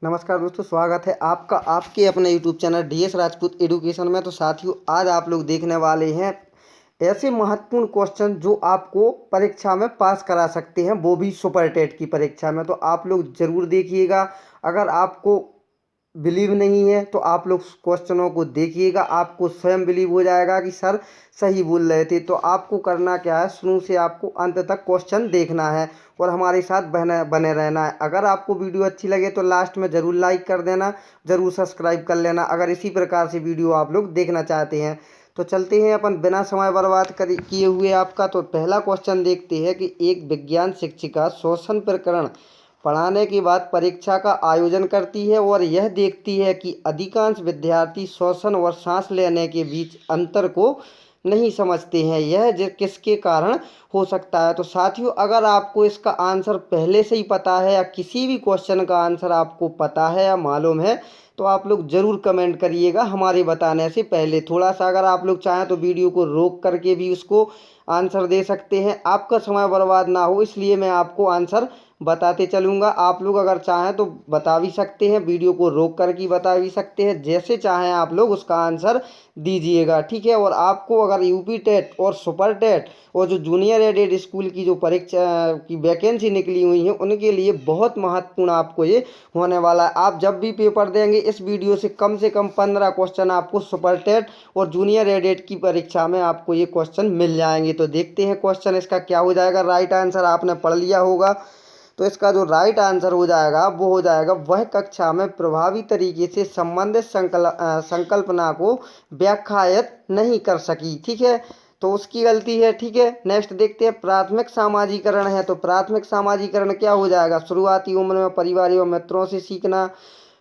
नमस्कार दोस्तों, स्वागत है आपका आपके अपने YouTube channel DS Rajput education में। तो साथियों, आज आप लोग देखने वाले हैं ऐसे महत्वपूर्ण क्वेश्चन जो आपको परीक्षा में पास करा सकते हैं, वो भी सुपर टेट की परीक्षा में। तो आप लोग ज़रूर देखिएगा। अगर आपको बिलीव नहीं है तो आप लोग क्वेश्चनों को देखिएगा, आपको स्वयं बिलीव हो जाएगा कि सर सही बोल रहे थे। तो आपको करना क्या है, शुरू से आपको अंत तक क्वेश्चन देखना है और हमारे साथ बने बने रहना है। अगर आपको वीडियो अच्छी लगे तो लास्ट में ज़रूर लाइक कर देना, ज़रूर सब्सक्राइब कर लेना अगर इसी प्रकार से वीडियो आप लोग देखना चाहते हैं। तो चलते हैं अपन बिना समय बर्बाद किए हुए आपका। तो पहला क्वेश्चन देखते हैं कि एक विज्ञान शिक्षिका श्वसन प्रकरण पढ़ाने के बाद परीक्षा का आयोजन करती है और यह देखती है कि अधिकांश विद्यार्थी श्वसन और सांस लेने के बीच अंतर को नहीं समझते हैं। यह किसके कारण हो सकता है। तो साथियों, अगर आपको इसका आंसर पहले से ही पता है या किसी भी क्वेश्चन का आंसर आपको पता है या मालूम है तो आप लोग ज़रूर कमेंट करिएगा हमारे बताने से पहले। थोड़ा सा अगर आप लोग चाहें तो वीडियो को रोक करके भी उसको आंसर दे सकते हैं। आपका समय बर्बाद ना हो इसलिए मैं आपको आंसर बताते चलूँगा। आप लोग अगर चाहें तो बता भी सकते हैं, वीडियो को रोक कर के बता भी सकते हैं, जैसे चाहें आप लोग उसका आंसर दीजिएगा, ठीक है। और आपको अगर यूपी टेट और सुपर टेट और जो जूनियर एडेड स्कूल की जो परीक्षा की वैकेंसी निकली हुई है उनके लिए बहुत महत्वपूर्ण आपको ये होने वाला है। आप जब भी पेपर देंगे इस वीडियो से कम 15 क्वेश्चन आपको सुपर टेट और जूनियर एडेड की परीक्षा में आपको ये क्वेश्चन मिल जाएंगे। तो देखते हैं क्वेश्चन इसका क्या हो जाएगा। राइट आंसर आपने पढ़ लिया होगा, तो इसका जो राइट आंसर हो जाएगा वो हो जाएगा वह कक्षा में प्रभावी तरीके से संबंधित संकल्पना को व्याख्यात नहीं कर सकी, ठीक है। तो उसकी गलती है, ठीक है। नेक्स्ट देखते हैं, प्राथमिक सामाजिकरण है। तो प्राथमिक सामाजिकरण क्या हो जाएगा, शुरुआती उम्र में परिवार एवं मित्रों से सीखना,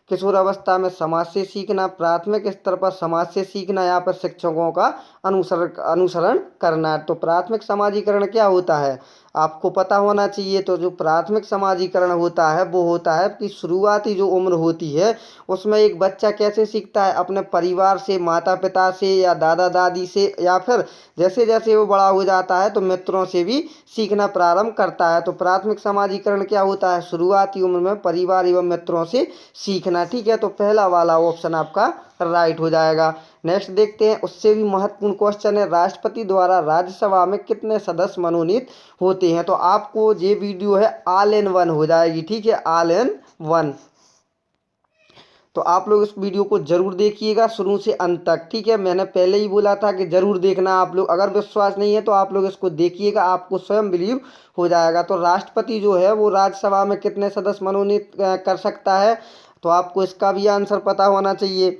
किशोर अवस्था में समाज से सीखना, प्राथमिक स्तर पर समाज से सीखना या फिर शिक्षकों का अनुसरण करना। तो प्राथमिक समाजीकरण क्या होता है आपको पता होना चाहिए। तो जो प्राथमिक समाजीकरण होता है वो होता है कि शुरुआती जो उम्र होती है उसमें एक बच्चा कैसे सीखता है, अपने परिवार से, माता पिता से या दादा दादी से, या फिर जैसे जैसे वो बड़ा हो जाता है तो मित्रों से भी सीखना प्रारंभ करता है। तो प्राथमिक समाजीकरण क्या होता है, शुरुआती उम्र में परिवार एवं मित्रों से सीखना, ठीक है। तो पहला वाला ऑप्शन आपका राइट हो जाएगा। नेक्स्ट देखते हैं, उससे भी महत्वपूर्ण क्वेश्चन है, राष्ट्रपति द्वारा राज्यसभा में कितने सदस्य मनोनीत होते हैं। तो आपको ये वीडियो है ऑल इन वन हो जाएगी, ठीक है, ऑल इन वन। तो आप लोग इस वीडियो को जरूर देखिएगा शुरू से अंत तक, ठीक है। मैंने पहले ही बोला था कि जरूर देखना आप लोग। अगर विश्वास नहीं है तो आप लोग इसको देखिएगा, आपको स्वयं बिलीव हो जाएगा। तो राष्ट्रपति जो है वो राज्यसभा में कितने सदस्य मनोनीत कर सकता है, तो आपको इसका भी आंसर पता होना चाहिए।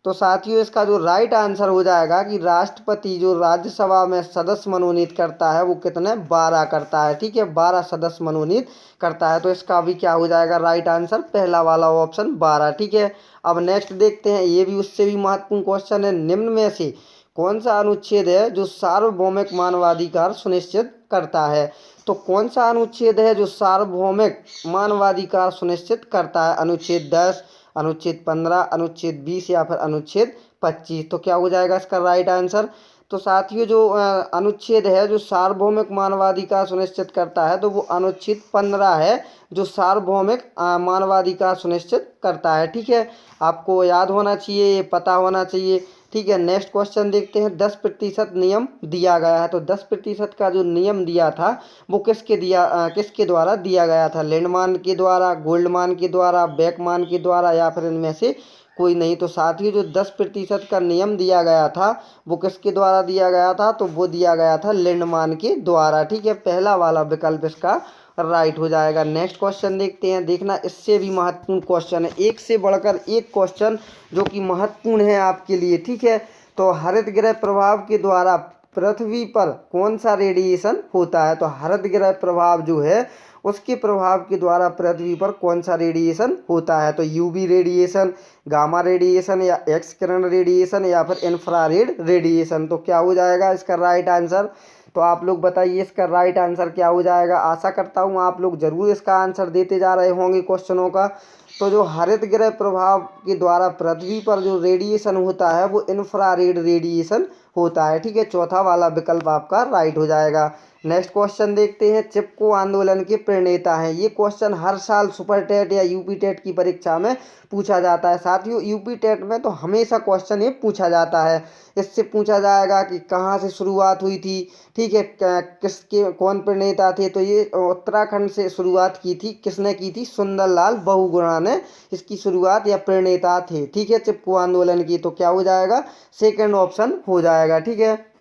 तो साथियों, इसका जो राइट आंसर हो जाएगा कि राष्ट्रपति जो राज्यसभा में सदस्य मनोनीत करता है वो कितने 12 करता है, ठीक है, 12 सदस्य मनोनीत करता है। तो इसका भी क्या हो जाएगा राइट आंसर, पहला वाला ऑप्शन 12, ठीक है। अब नेक्स्ट देखते हैं, ये भी उससे भी महत्वपूर्ण क्वेश्चन है, निम्न में से कौन सा अनुच्छेद है जो सार्वभौमिक मानवाधिकार सुनिश्चित करता है। तो कौन सा अनुच्छेद है जो सार्वभौमिक मानवाधिकार सुनिश्चित करता है, अनुच्छेद 10, अनुच्छेद 15, अनुच्छेद 20 या फिर अनुच्छेद 25। तो क्या हो जाएगा इसका राइट आंसर। तो साथियों, जो अनुच्छेद है जो सार्वभौमिक मानवाधिकार सुनिश्चित करता है तो वो अनुच्छेद 15 है जो सार्वभौमिक मानवाधिकार सुनिश्चित करता है, ठीक है। आपको याद होना चाहिए, ये पता होना चाहिए, ठीक है। नेक्स्ट क्वेश्चन देखते हैं, 10% नियम दिया गया है। तो 10% का जो नियम दिया था वो किसके द्वारा दिया गया था, लैंडमान के द्वारा, गोल्डमान के द्वारा, बेकमान के द्वारा या फिर इनमें से कोई नहीं। तो साथियों, जो 10% का नियम दिया गया था वो किसके द्वारा दिया गया था, तो वो दिया गया था लैंडमान के द्वारा, ठीक है। पहला वाला विकल्प इसका राइट हो जाएगा। नेक्स्ट क्वेश्चन देखते हैं, देखना इससे भी महत्वपूर्ण क्वेश्चन है, एक से बढ़कर एक क्वेश्चन जो कि महत्वपूर्ण है आपके लिए, ठीक है। तो हरित गृह प्रभाव के द्वारा पृथ्वी पर कौन सा रेडिएशन होता है। तो हरित गृह प्रभाव जो है उसके प्रभाव के द्वारा पृथ्वी पर कौन सा रेडिएशन होता है। तो यूवी रेडिएशन, गामा रेडिएशन या एक्स किरण रेडिएशन या फिर इंफ्रारेड रेडिएशन। तो क्या हो जाएगा इसका राइट आंसर। तो आप लोग बताइए इसका राइट आंसर क्या हो जाएगा। आशा करता हूँ आप लोग जरूर इसका आंसर देते जा रहे होंगे क्वेश्चनों का। तो जो हरित गृह प्रभाव के द्वारा पृथ्वी पर जो रेडिएशन होता है वो इंफ्रारेड रेडिएशन होता है। ठीक है, चौथा वाला विकल्प आपका राइट हो जाएगा। नेक्स्ट क्वेश्चन देखते हैं, चिपको आंदोलन के प्रणेता हैं। ये क्वेश्चन हर साल सुपर टेट या यूपी टेट की परीक्षा में पूछा जाता है। साथियों, यूपी टेट में तो हमेशा क्वेश्चन ये पूछा जाता है। इससे पूछा जाएगा कि कहाँ से शुरुआत हुई थी, ठीक है, किसके कौन प्रणेता थे। तो ये उत्तराखंड से शुरुआत की थी। किसने की थी? सुंदरलाल बहुगुणा ने इसकी शुरुआत या प्रणेता थे। ठीक है, चिपको आंदोलन की। तो क्या हो जाएगा? सेकंड ऑप्शन हो जाएगा। ठीक है,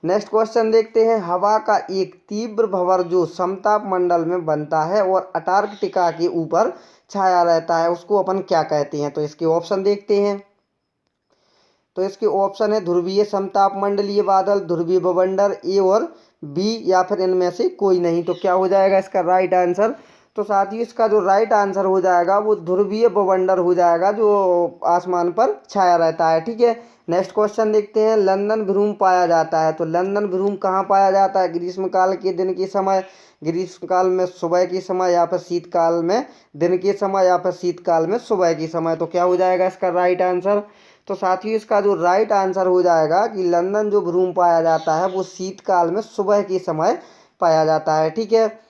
नेक्स्ट क्वेश्चन देखते हैं, हवा का एक तीव्र भंवर जो समताप मंडल में बनता है और अंटार्कटिका के ऊपर छाया रहता है उसको अपन क्या कहते हैं? तो इसके ऑप्शन देखते हैं। तो इसके ऑप्शन है ध्रुवीय समताप मंडलीय बादल, ध्रुवीय भवंडर, ए और बी, या फिर इनमें से कोई नहीं। तो क्या हो जाएगा इसका राइट आंसर? तो साथ ही इसका जो राइट आंसर हो जाएगा वो ध्रुवीय भवंडर हो जाएगा जो आसमान पर छाया रहता है। ठीक है, नेक्स्ट क्वेश्चन देखते हैं, लंदन भ्रूम पाया जाता है। तो लंदन भ्रूम कहाँ पाया जाता है? ग्रीष्मकाल के दिन के समय, ग्रीष्मकाल में सुबह के समय, या फिर शीतकाल में दिन के समय, या फिर शीतकाल में सुबह के समय। तो क्या हो जाएगा इसका राइट आंसर? तो साथियों इसका जो राइट आंसर हो जाएगा कि लंदन जो भ्रूम पाया जाता है वो शीतकाल में सुबह के समय पाया जाता है। ठीक है,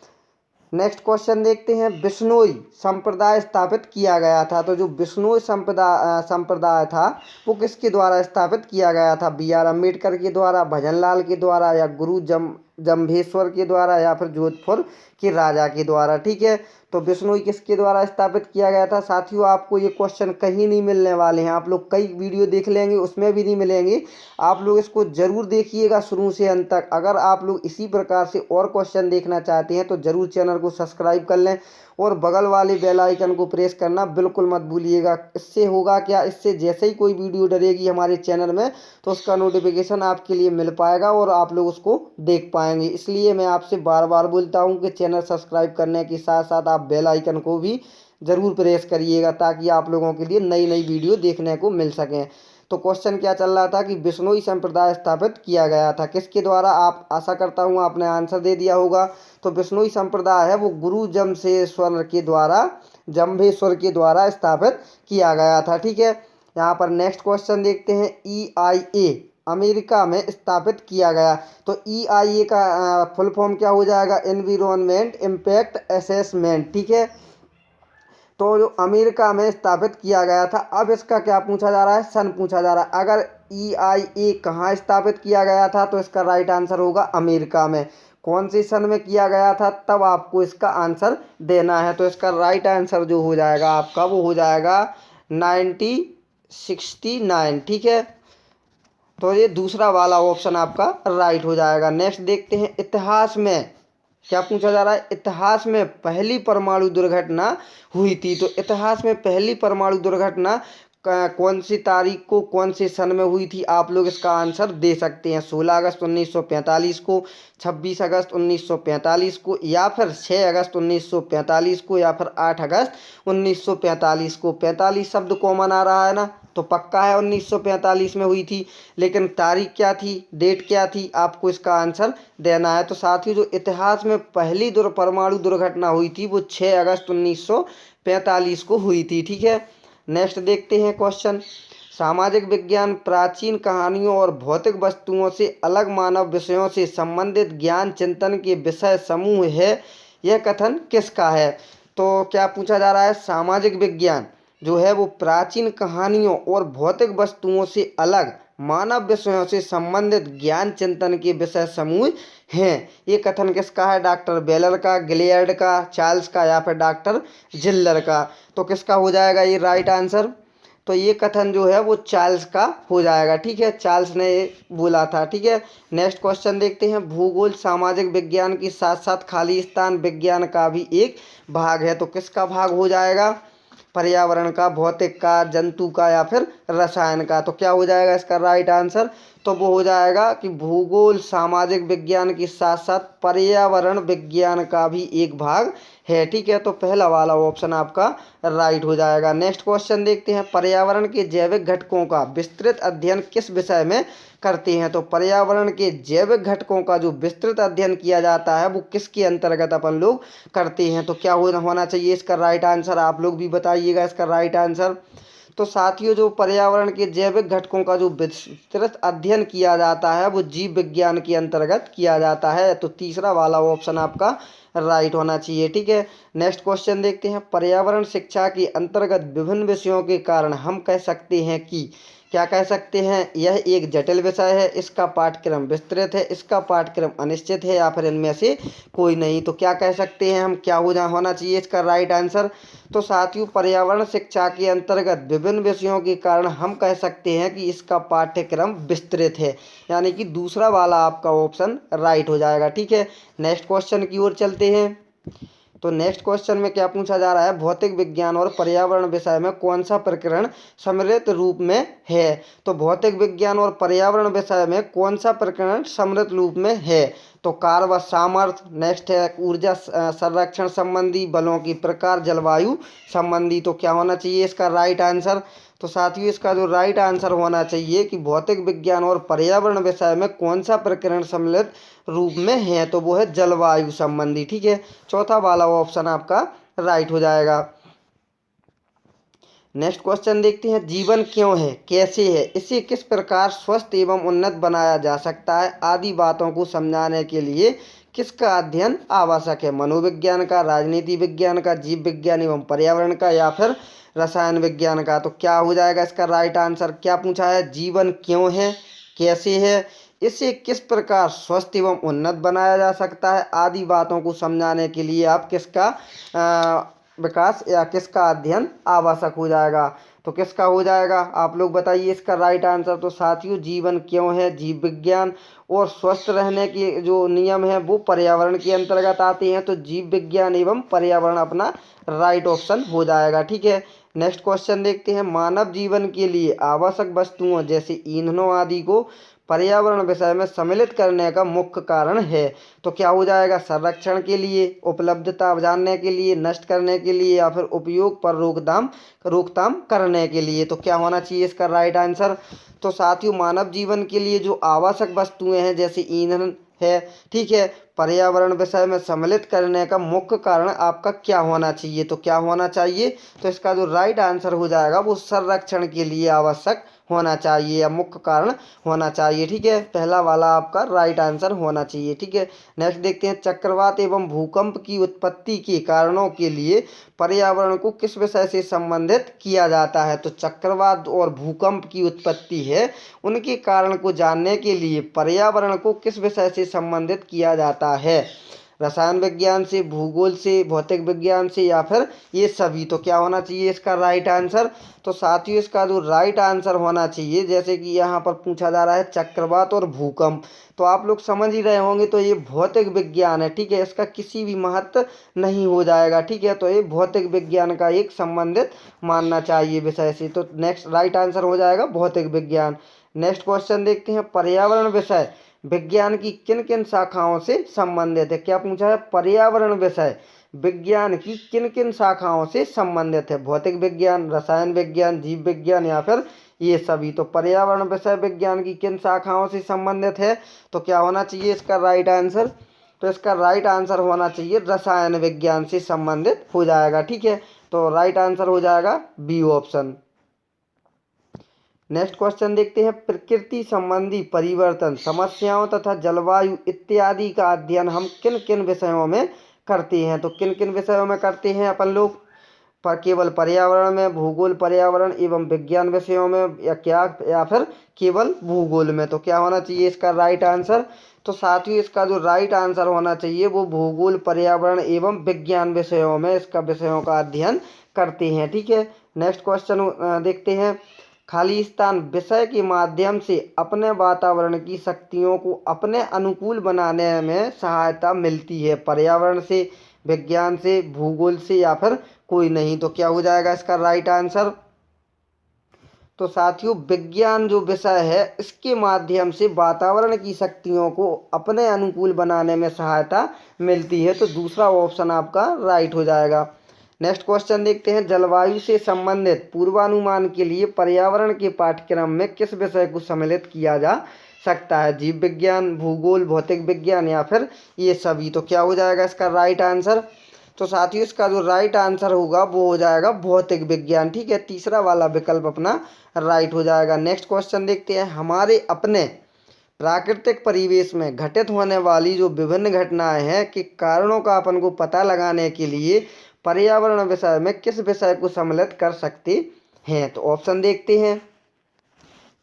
नेक्स्ट क्वेश्चन देखते हैं, बिश्नोई संप्रदाय स्थापित किया गया था। तो जो बिश्नोई संप्रदाय था वो किसके द्वारा स्थापित किया गया था? बी आर अम्बेडकर के द्वारा, भजनलाल के द्वारा, या गुरु जम्भेश्वर के द्वारा, या फिर जोधपुर के राजा के द्वारा। ठीक है, तो बिश्नोई किसके द्वारा स्थापित किया गया था? साथियों आपको ये क्वेश्चन कहीं नहीं मिलने वाले हैं, आप लोग कई वीडियो देख लेंगे उसमें भी नहीं मिलेंगे। आप लोग इसको जरूर देखिएगा शुरू से अंत तक। अगर आप लोग इसी प्रकार से और क्वेश्चन देखना चाहते हैं तो जरूर चैनल को सब्सक्राइब कर लें और बगल वाले बेल आइकन को प्रेस करना बिल्कुल मत भूलिएगा। इससे होगा क्या, इससे जैसे ही कोई वीडियो डलेगी हमारे चैनल में तो उसका नोटिफिकेशन आपके लिए मिल पाएगा और आप लोग उसको देख पाएंगे। इसलिए मैं आपसे बार बार बोलता हूँ कि चैनल सब्सक्राइब करने के साथ साथ आप बेल आइकन को भी ज़रूर प्रेस करिएगा ताकि आप लोगों के लिए नई नई वीडियो देखने को मिल सकें। तो क्वेश्चन क्या चल रहा था कि बिश्नोई संप्रदाय स्थापित किया गया था किसके द्वारा? आप आशा करता हूँ आपने आंसर दे दिया होगा। तो बिश्नोई संप्रदाय है वो गुरु जम्भेश्वर के द्वारा स्थापित किया गया था। ठीक है, यहाँ पर नेक्स्ट क्वेश्चन देखते हैं, EIA अमेरिका में स्थापित किया गया। तो EIA का फुल फॉर्म क्या हो जाएगा? Environment impact assessment. ठीक है, तो जो अमेरिका में स्थापित किया गया था। अब इसका क्या पूछा जा रहा है? सन पूछा जा रहा है। अगर EIA कहाँ स्थापित किया गया था तो इसका राइट आंसर होगा अमेरिका में। कौन से सन में किया गया था तब आपको इसका आंसर देना है। तो इसका राइट आंसर जो हो जाएगा आपका वो हो जाएगा 1969। ठीक है, तो ये दूसरा वाला ऑप्शन आपका राइट हो जाएगा। नेक्स्ट देखते हैं, इतिहास में क्या पूछा जा रहा है? इतिहास में पहली परमाणु दुर्घटना हुई थी। तो इतिहास में पहली परमाणु दुर्घटना कौन सी तारीख को कौन से सन में हुई थी? आप लोग इसका आंसर दे सकते हैं। 16 अगस्त 1945 को, 26 अगस्त 1945 को, या फिर 6 अगस्त 1945 को, या फिर 8 अगस्त 1945 को। 45 शब्द कॉमन आ रहा है ना, तो पक्का है 1945 में हुई थी। लेकिन तारीख क्या थी, डेट क्या थी, आपको इसका आंसर देना है। तो साथ ही जो इतिहास में पहली परमाणु दुर्घटना हुई थी वो 6 अगस्त 1945 को हुई थी। ठीक है, नेक्स्ट देखते हैं क्वेश्चन, सामाजिक विज्ञान प्राचीन कहानियों और भौतिक वस्तुओं से अलग मानव विषयों से संबंधित ज्ञान चिंतन के विषय समूह है। यह कथन किसका है? तो क्या पूछा जा रहा है? सामाजिक विज्ञान जो है वो प्राचीन कहानियों और भौतिक वस्तुओं से अलग मानव विषयों से संबंधित ज्ञान चिंतन के विषय समूह हैं। ये कथन किसका है? डॉक्टर बेलर का, गिलियर्ड का, चार्ल्स का, या फिर डॉक्टर जिल्लर का। तो किसका हो जाएगा ये राइट आंसर? तो ये कथन जो है वो चार्ल्स का हो जाएगा। ठीक है, चार्ल्स ने ये बोला था। ठीक है, नेक्स्ट क्वेश्चन देखते हैं, भूगोल सामाजिक विज्ञान के साथ साथ खाली स्थान विज्ञान का भी एक भाग है। तो किसका भाग हो जाएगा? पर्यावरण का, भौतिक का, जंतु का, या फिर रसायन का। तो क्या हो जाएगा इसका राइट आंसर? तो वो हो जाएगा कि भूगोल सामाजिक विज्ञान के साथ साथ पर्यावरण विज्ञान का भी एक भाग है। ठीक है, तो पहला वाला ऑप्शन आपका राइट हो जाएगा। नेक्स्ट क्वेश्चन देखते हैं, पर्यावरण के जैविक घटकों का विस्तृत अध्ययन किस विषय में करते हैं। तो पर्यावरण के जैविक घटकों का जो विस्तृत अध्ययन किया जाता है वो किसके अंतर्गत अपन लोग करते हैं। तो क्या होना चाहिए इसका राइट आंसर, आप लोग भी बताइएगा इसका राइट आंसर। तो साथियों, जो पर्यावरण के जैविक घटकों का जो विस्तृत अध्ययन किया जाता है वो जीव विज्ञान के अंतर्गत किया जाता है। तो तीसरा वाला ऑप्शन आपका राइट होना चाहिए। ठीक है, नेक्स्ट क्वेश्चन देखते हैं। पर्यावरण शिक्षा के अंतर्गत विभिन्न विषयों के कारण हम कह सकते हैं कि, क्या कह सकते हैं, यह एक जटिल विषय है, इसका पाठ्यक्रम विस्तृत है, इसका पाठ्यक्रम अनिश्चित है, या फिर इनमें से कोई नहीं। तो क्या कह सकते हैं हम, क्या होना चाहिए इसका राइट आंसर। तो साथियों, पर्यावरण शिक्षा के अंतर्गत विभिन्न विषयों के कारण हम कह सकते हैं कि इसका पाठ्यक्रम विस्तृत है, यानी कि दूसरा वाला आपका ऑप्शन राइट हो जाएगा। ठीक है, नेक्स्ट क्वेश्चन की ओर चलते हैं। तो नेक्स्ट क्वेश्चन में क्या पूछा जा रहा है, भौतिक विज्ञान और पर्यावरण विषय में कौन सा प्रकरण सम्मिलित रूप में है। तो भौतिक विज्ञान और पर्यावरण विषय में कौन सा प्रकरण सम्मिलित रूप में है। तो कार्य व सामर्थ्य, नेक्स्ट है ऊर्जा संरक्षण संबंधी, बलों की प्रकार, जलवायु संबंधी। तो क्या होना चाहिए इसका राइट आंसर। तो साथियों, इसका जो राइट आंसर होना चाहिए कि भौतिक विज्ञान और पर्यावरण विषय में कौन सा प्रकरण सम्मिलित रूप में है, तो वो है जलवायु संबंधी। ठीक है, चौथा वाला ऑप्शन आपका राइट हो जाएगा। नेक्स्ट क्वेश्चन देखते हैं। जीवन क्यों है, कैसे है, इसे किस प्रकार स्वस्थ एवं उन्नत बनाया जा सकता है आदि बातों को समझाने के लिए किसका अध्ययन आवश्यक है। मनोविज्ञान का, राजनीति विज्ञान का, जीव विज्ञान एवं पर्यावरण का, या फिर रसायन विज्ञान का। तो क्या हो जाएगा इसका राइट आंसर। क्या पूछा है, जीवन क्यों है, कैसे है, इसे किस प्रकार स्वस्थ एवं उन्नत बनाया जा सकता है आदि बातों को समझाने के लिए आप किसका विकास या किसका अध्ययन आवश्यक हो जाएगा। तो किसका हो जाएगा, आप लोग बताइए इसका राइट आंसर। तो साथियों, जीवन क्यों है, जीव विज्ञान और स्वस्थ रहने के जो नियम है वो पर्यावरण के अंतर्गत आते हैं। तो जीव विज्ञान एवं पर्यावरण अपना राइट ऑप्शन हो जाएगा। ठीक है, नेक्स्ट क्वेश्चन देखते हैं। मानव जीवन के लिए आवश्यक वस्तुओं जैसे ईंधनों आदि को पर्यावरण विषय में सम्मिलित करने का मुख्य कारण है। तो क्या हो जाएगा, संरक्षण के लिए, उपलब्धता जानने के लिए, नष्ट करने के लिए, या फिर उपयोग पर रोकथाम करने के लिए। तो क्या होना चाहिए इसका राइट आंसर। तो साथियों, मानव जीवन के लिए जो आवश्यक वस्तुएं हैं जैसे ईंधन है, ठीक है, पर्यावरण विषय में सम्मिलित करने का मुख्य कारण आपका क्या होना चाहिए। तो क्या होना चाहिए, तो इसका जो राइट आंसर हो जाएगा वो संरक्षण के लिए आवश्यक होना चाहिए या मुख्य कारण होना चाहिए। ठीक है, पहला वाला आपका राइट आंसर होना चाहिए। ठीक है, नेक्स्ट देखते हैं। चक्रवात एवं भूकंप की उत्पत्ति के कारणों के लिए पर्यावरण को किस विषय से संबंधित किया जाता है। तो चक्रवात और भूकंप की उत्पत्ति है, उनके कारण को जानने के लिए पर्यावरण को किस विषय से संबंधित किया जाता है। रसायन विज्ञान से, भूगोल से, भौतिक विज्ञान से, या फिर ये सभी। तो क्या होना चाहिए इसका राइट आंसर। तो साथियों, इसका जो राइट आंसर होना चाहिए, जैसे कि यहाँ पर पूछा जा रहा है चक्रवात और भूकंप, तो आप लोग समझ ही रहे होंगे, तो ये भौतिक विज्ञान है। ठीक है, इसका किसी भी महत्व नहीं हो जाएगा। ठीक है, तो ये भौतिक विज्ञान का एक संबंधित मानना चाहिए विषय से। तो नेक्स्ट राइट आंसर हो जाएगा भौतिक विज्ञान। नेक्स्ट क्वेश्चन देखते हैं। पर्यावरण विषय विज्ञान की किन किन शाखाओं से संबंधित है। क्या पूछा है, पर्यावरण विषय विज्ञान की किन किन शाखाओं से संबंधित है। भौतिक विज्ञान, रसायन विज्ञान, जीव विज्ञान, या फिर ये सभी। तो पर्यावरण विषय विज्ञान की किन शाखाओं से संबंधित है। तो क्या होना चाहिए इसका राइट आंसर। तो इसका राइट आंसर होना चाहिए रसायन विज्ञान से संबंधित हो जाएगा। ठीक है, तो राइट आंसर हो जाएगा बी ऑप्शन। नेक्स्ट क्वेश्चन देखते हैं। प्रकृति संबंधी परिवर्तन, समस्याओं तथा जलवायु इत्यादि का अध्ययन हम किन किन विषयों में करते हैं। तो किन किन विषयों में करते हैं अपन लोग, पर केवल पर्यावरण में, भूगोल, पर्यावरण एवं विज्ञान विषयों में, या फिर केवल भूगोल में। तो क्या होना चाहिए इसका राइट आंसर। तो साथियों, इसका जो राइट आंसर होना चाहिए वो भूगोल, पर्यावरण एवं विज्ञान विषयों में इसका विषयों का अध्ययन करते हैं। ठीक है, नेक्स्ट क्वेश्चन देखते हैं। खाली स्थान विषय के माध्यम से अपने वातावरण की शक्तियों को अपने अनुकूल बनाने में सहायता मिलती है। पर्यावरण से, विज्ञान से, भूगोल से, या फिर कोई नहीं। तो क्या हो जाएगा इसका राइट आंसर। तो साथियों, विज्ञान जो विषय है इसके माध्यम से वातावरण की शक्तियों को अपने अनुकूल बनाने में सहायता मिलती है। तो दूसरा ऑप्शन आपका राइट हो जाएगा। नेक्स्ट क्वेश्चन देखते हैं। जलवायु से संबंधित पूर्वानुमान के लिए पर्यावरण के पाठ्यक्रम में किस विषय को सम्मिलित किया जा सकता है, जीव विज्ञान, भूगोल, भौतिक विज्ञान या फिर ये सभी। तो क्या हो जाएगा इसका राइट आंसर? तो साथियों इसका जो राइट आंसर होगा वो हो जाएगा भौतिक विज्ञान। ठीक है, तीसरा वाला विकल्प अपना राइट हो जाएगा। नेक्स्ट क्वेश्चन देखते हैं, हमारे अपने प्राकृतिक परिवेश में घटित होने वाली जो विभिन्न घटनाएं हैं के कारणों का अपन को पता लगाने के लिए पर्यावरण विषय में किस विषय को सम्मिलित कर सकते हैं? तो ऑप्शन देखते हैं,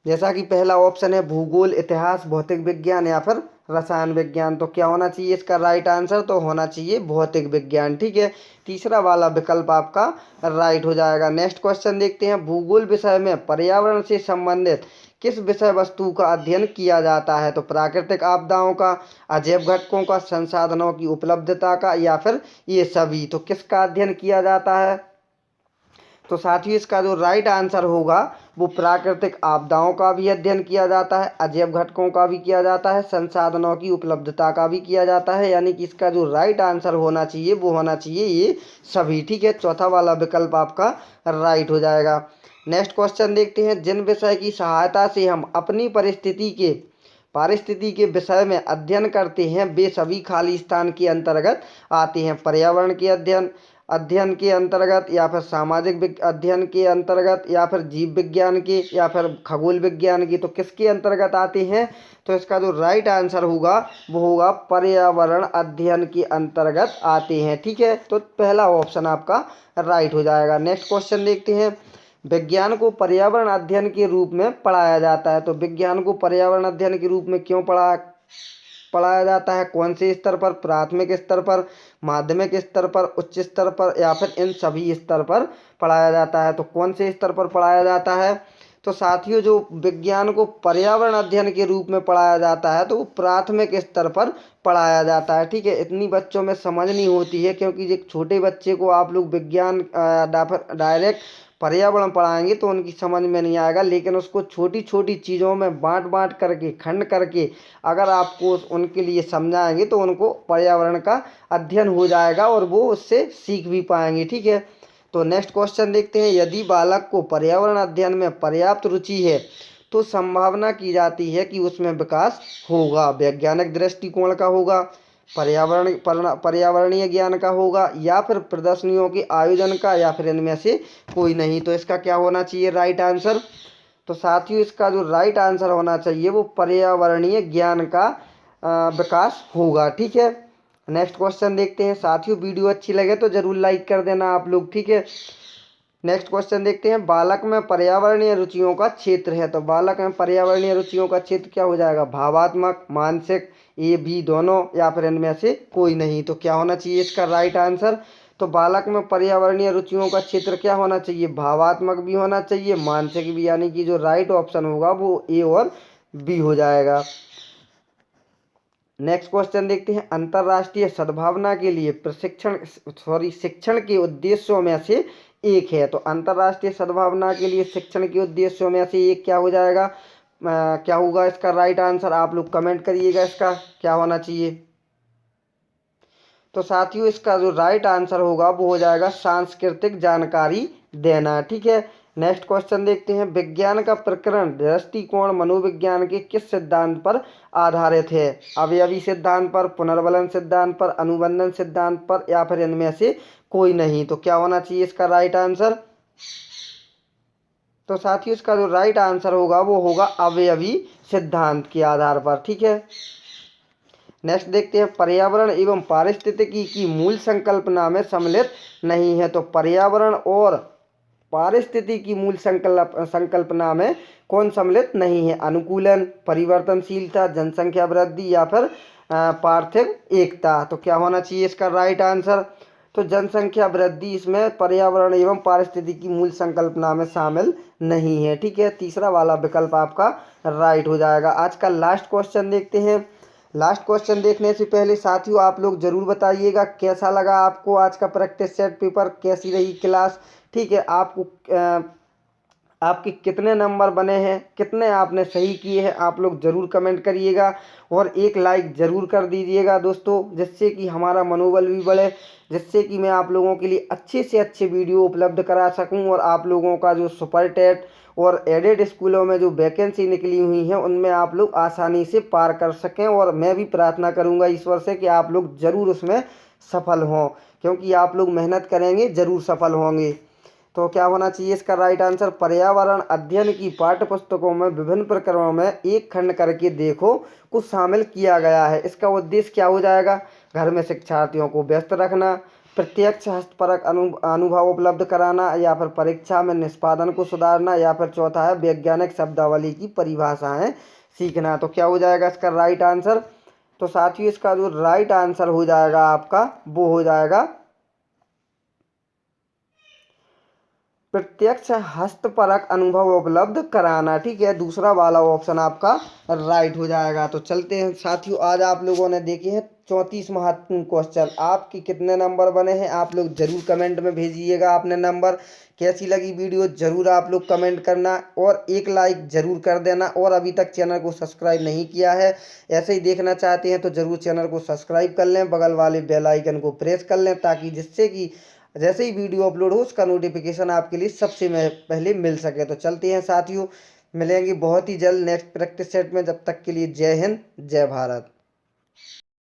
जैसा कि पहला ऑप्शन है भूगोल, इतिहास, भौतिक विज्ञान या फिर रसायन विज्ञान। तो क्या होना चाहिए इसका राइट आंसर? तो होना चाहिए भौतिक विज्ञान। ठीक है, तीसरा वाला विकल्प आपका राइट हो जाएगा। नेक्स्ट क्वेश्चन देखते हैं, भूगोल विषय में पर्यावरण से संबंधित किस विषय वस्तु का अध्ययन किया जाता है? तो प्राकृतिक आपदाओं का, अजैव घटकों का, संसाधनों की उपलब्धता का या फिर ये सभी। तो किसका अध्ययन किया जाता है? तो साथियों इसका जो राइट आंसर होगा वो प्राकृतिक आपदाओं का भी अध्ययन किया जाता है, अजैव घटकों का भी किया जाता है, संसाधनों की उपलब्धता का भी किया जाता है, यानी कि इसका जो राइट आंसर होना चाहिए वो होना चाहिए ये सभी। ठीक है, चौथा वाला विकल्प आपका राइट हो जाएगा। नेक्स्ट क्वेश्चन देखते हैं, जिन विषय की सहायता से हम अपनी पारिस्थिति के विषय में अध्ययन करते हैं वे सभी खाली स्थान के अंतर्गत आते हैं। पर्यावरण के अध्ययन के अंतर्गत या फिर सामाजिक अध्ययन के अंतर्गत या फिर जीव विज्ञान के या फिर खगोल विज्ञान की। तो किसके अंतर्गत आते हैं? तो इसका जो राइट आंसर होगा वो होगा पर्यावरण अध्ययन के अंतर्गत आते हैं। ठीक है, तो पहला ऑप्शन आपका राइट हो जाएगा। नेक्स्ट क्वेश्चन देखते हैं, विज्ञान को पर्यावरण अध्ययन के रूप में पढ़ाया जाता है। तो विज्ञान को पर्यावरण अध्ययन के रूप में क्यों पढ़ाया जाता है? कौन से स्तर पर? प्राथमिक स्तर पर, माध्यमिक स्तर पर, उच्च स्तर पर या फिर इन सभी स्तर पर पढ़ाया जाता है? तो कौन से स्तर पर पढ़ाया जाता है? तो साथियों जो विज्ञान को पर्यावरण अध्ययन के रूप में पढ़ाया जाता है तो वो प्राथमिक स्तर पर पढ़ाया जाता है। ठीक है, इतनी बच्चों में समझ नहीं होती है, क्योंकि एक छोटे बच्चे को आप लोग विज्ञान डायरेक्ट पर्यावरण पढ़ाएंगे तो उनकी समझ में नहीं आएगा, लेकिन उसको छोटी छोटी चीज़ों में बांट बांट करके, खंड करके अगर आपको उनके लिए समझाएंगे तो उनको पर्यावरण का अध्ययन हो जाएगा और वो उससे सीख भी पाएंगे। ठीक है, तो नेक्स्ट क्वेश्चन देखते हैं, यदि बालक को पर्यावरण अध्ययन में पर्याप्त रुचि है तो संभावना की जाती है कि उसमें विकास होगा। वैज्ञानिक दृष्टिकोण का होगा, पर्यावरणीय ज्ञान का होगा या फिर प्रदर्शनियों के आयोजन का या फिर इनमें से कोई नहीं। तो इसका क्या होना चाहिए राइट आंसर? तो साथियों इसका जो राइट आंसर होना चाहिए वो पर्यावरणीय ज्ञान का विकास होगा। ठीक है, नेक्स्ट क्वेश्चन देखते हैं। साथियों वीडियो अच्छी लगे तो जरूर लाइक कर देना आप लोग। ठीक है, नेक्स्ट क्वेश्चन देखते हैं, बालक में पर्यावरणीय रुचियों का क्षेत्र है। तो बालक में पर्यावरणीय रुचियों का क्षेत्र क्या हो जाएगा? भावात्मक, मानसिक, ये भी दोनों या फिर इनमें से कोई नहीं। तो क्या होना चाहिए इसका राइट आंसर? तो बालक में पर्यावरणीय रुचियों का क्षेत्र क्या होना चाहिए? भावात्मक भी होना चाहिए, मानसिक भी, यानी कि जो राइट ऑप्शन होगा वो ए और बी हो जाएगा। नेक्स्ट क्वेश्चन देखते हैं, अंतर्राष्ट्रीय सद्भावना के लिए शिक्षण के उद्देश्यों में से एक है। तो अंतर्राष्ट्रीय सद्भावना के लिए शिक्षण के उद्देश्यों में से एक क्या हो जाएगा? क्या होगा इसका राइट आंसर? आप लोग कमेंट करिएगा इसका क्या होना चाहिए। तो साथियों इसका जो राइट आंसर होगा वो हो जाएगा सांस्कृतिक जानकारी देना। ठीक है, नेक्स्ट क्वेश्चन देखते हैं, विज्ञान का प्रकरण दृष्टिकोण मनोविज्ञान के किस सिद्धांत पर आधारित है? अवयवी सिद्धांत पर, पुनर्बलन सिद्धांत पर, अनुबंधन सिद्धांत पर या फिर इनमें से कोई नहीं। तो क्या होना चाहिए इसका राइट आंसर? तो साथियों इसका जो राइट आंसर होगा वो होगा अवयवी सिद्धांत के आधार पर। ठीक है, नेक्स्ट देखते हैं, पर्यावरण एवं पारिस्थितिकी की मूल संकल्पना में सम्मिलित नहीं है। तो पर्यावरण और पारिस्थितिकी की मूल संकल्पना में कौन सम्मिलित नहीं है? अनुकूलन, परिवर्तनशीलता, जनसंख्या वृद्धि या फिर पार्थिव एकता। तो क्या होना चाहिए इसका राइट आंसर? तो जनसंख्या वृद्धि इसमें पर्यावरण एवं पारिस्थितिकी की मूल संकल्पना में शामिल नहीं है। ठीक है, तीसरा वाला विकल्प आपका राइट हो जाएगा। आज का लास्ट क्वेश्चन देखते हैं। लास्ट क्वेश्चन देखने से पहले साथियों आप लोग जरूर बताइएगा कैसा लगा आपको आज का प्रैक्टिस सेट पेपर, कैसी रही क्लास। ठीक है, आपको आपके कितने नंबर बने हैं, कितने आपने सही किए हैं, आप लोग ज़रूर कमेंट करिएगा और एक लाइक ज़रूर कर दीजिएगा दोस्तों, जिससे कि हमारा मनोबल भी बढ़े, जिससे कि मैं आप लोगों के लिए अच्छे से अच्छे वीडियो उपलब्ध करा सकूं और आप लोगों का जो सुपर टेट और एडेड स्कूलों में जो वैकेंसी निकली हुई हैं उनमें आप लोग आसानी से पार कर सकें। और मैं भी प्रार्थना करूंगा ईश्वर से कि आप लोग ज़रूर उसमें सफल हों, क्योंकि आप लोग मेहनत करेंगे ज़रूर सफल होंगे। तो क्या होना चाहिए इसका राइट आंसर, पर्यावरण अध्ययन की पाठ्य पुस्तकों में विभिन्न प्रकरणों में एक खंड करके देखो को शामिल किया गया है। इसका उद्देश्य क्या हो जाएगा, घर में शिक्षार्थियों को व्यस्त रखना, प्रत्यक्ष हस्तपरक अनुभव उपलब्ध कराना, या फिर परीक्षा में निष्पादन को सुधारना, या फिर चौथा है वैज्ञानिक शब्दावली की परिभाषाएं सीखना। तो क्या हो जाएगा इसका राइट आंसर। तो साथियों इसका जो राइट आंसर हो जाएगा आपका वो हो जाएगा प्रत्यक्ष हस्तपरक अनुभव उपलब्ध कराना। ठीक है, दूसरा वाला ऑप्शन आपका राइट हो जाएगा। तो चलते हैं साथियों, आज आप लोगों ने देखे हैं 34 महत्वपूर्ण क्वेश्चन। आपके कितने नंबर बने हैं आप लोग जरूर कमेंट में भेजिएगा अपने नंबर। कैसी लगी वीडियो जरूर आप लोग कमेंट करना और एक लाइक जरूर कर देना। और अभी तक चैनल को सब्सक्राइब नहीं किया है, ऐसे ही देखना चाहते हैं तो जरूर चैनल को सब्सक्राइब कर लें, बगल वाले बेल आइकन को प्रेस कर लें, ताकि जिससे कि जैसे ही वीडियो अपलोड हो उसका नोटिफिकेशन आपके लिए सबसे पहले मिल सके। तो चलते हैं साथियों, मिलेंगे बहुत ही जल्द नेक्स्ट प्रैक्टिस सेट में। जब तक के लिए जय हिंद, जय भारत।